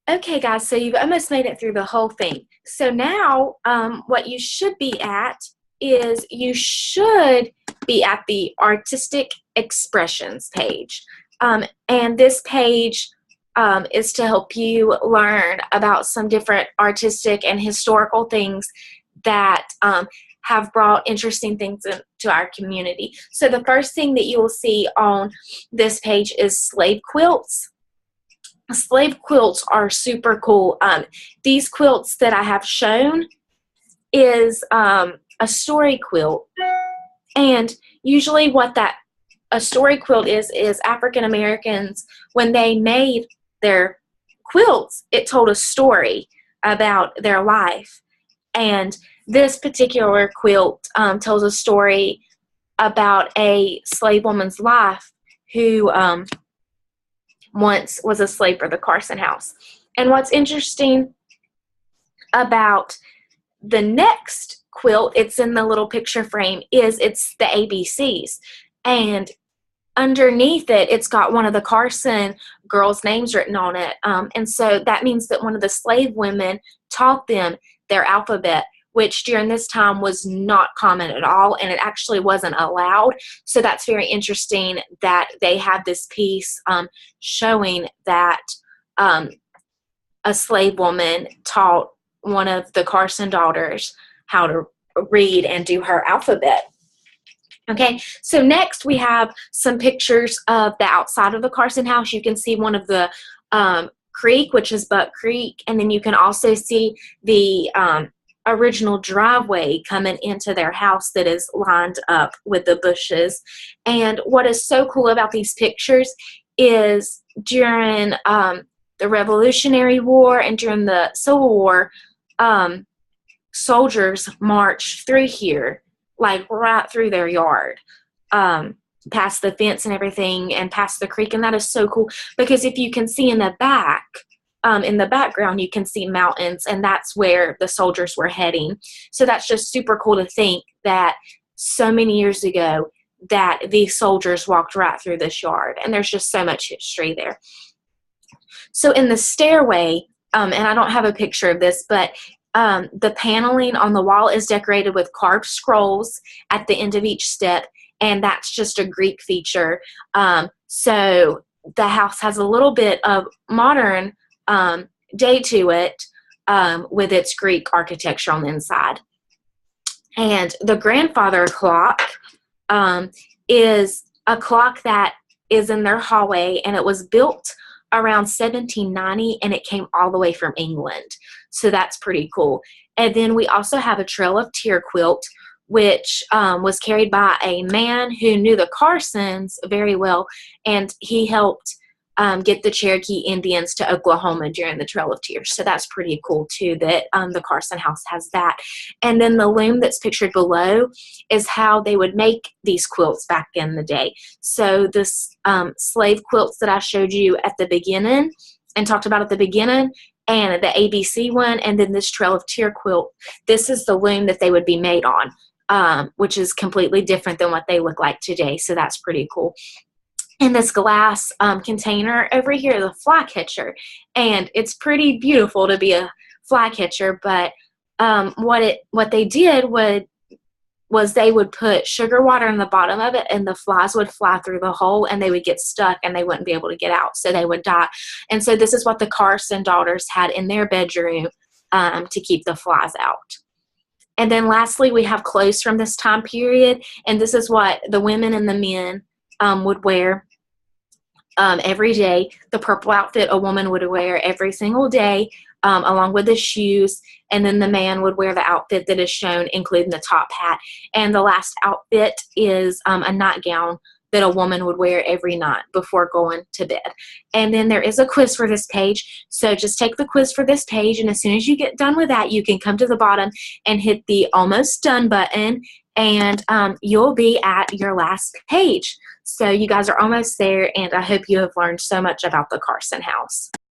Okay, guys, so you've almost made it through the whole thing. So now, what you should be at is you should be at the Artistic Expressions page. And this page is to help you learn about some different artistic and historical things that have brought interesting things into our community. So the first thing that you will see on this page is slave quilts. Slave quilts are super cool. These quilts that I have shown is a story quilt, and usually what that a story quilt is African Americans, when they made their quilts, it told a story about their life. And this particular quilt tells a story about a slave woman's life who once was a slave for the Carson House. And what's interesting about the next quilt, it's in the little picture frame, is it's the ABCs. And underneath it, it's got one of the Carson girls' names written on it. And so that means that one of the slave women taught them their alphabet, which during this time was not common at all, and it actually wasn't allowed. So that's very interesting that they have this piece showing that a slave woman taught one of the Carson daughters how to read and do her alphabet. Okay, so next we have some pictures of the outside of the Carson house. You can see one of the creek, which is Buck Creek, and then you can also see the original driveway coming into their house that is lined up with the bushes. And what is so cool about these pictures is during the Revolutionary War and during the Civil War, soldiers marched through here, like right through their yard, past the fence and everything, and past the creek. And that is so cool because if you can see in the back, in the background, you can see mountains, and that's where the soldiers were heading. So that's just super cool to think that so many years ago that these soldiers walked right through this yard, and there's just so much history there. So in the stairway, and I don't have a picture of this, but the paneling on the wall is decorated with carved scrolls at the end of each step, and that's just a Greek feature. So the house has a little bit of modern day to it with its Greek architecture on the inside. And the grandfather clock is a clock that is in their hallway, and it was built around 1790, and it came all the way from England. So that's pretty cool. And then we also have a Trail of Tear quilt, which was carried by a man who knew the Carsons very well, and he helped get the Cherokee Indians to Oklahoma during the Trail of Tears. So that's pretty cool too that the Carson house has that. And then the loom that's pictured below is how they would make these quilts back in the day. So this slave quilts that I showed you at the beginning and talked about at the beginning, and the ABC one, and then this Trail of Tear quilt, this is the loom that they would be made on, which is completely different than what they look like today. So that's pretty cool. In this glass container over here, the fly catcher, and it's pretty beautiful to be a fly catcher. But what they did was they would put sugar water in the bottom of it, and the flies would fly through the hole, and they would get stuck, and they wouldn't be able to get out, so they would die. And so this is what the Carson daughters had in their bedroom to keep the flies out. And then lastly, we have clothes from this time period, and this is what the women and the men would wear every day. The purple outfit a woman would wear every single day, along with the shoes, and then the man would wear the outfit that is shown, including the top hat. And the last outfit is a nightgown that a woman would wear every night before going to bed. And then there is a quiz for this page, so just take the quiz for this page, and as soon as you get done with that, you can come to the bottom and hit the almost done button, and you'll be at your last page. So you guys are almost there, and I hope you have learned so much about the Carson house.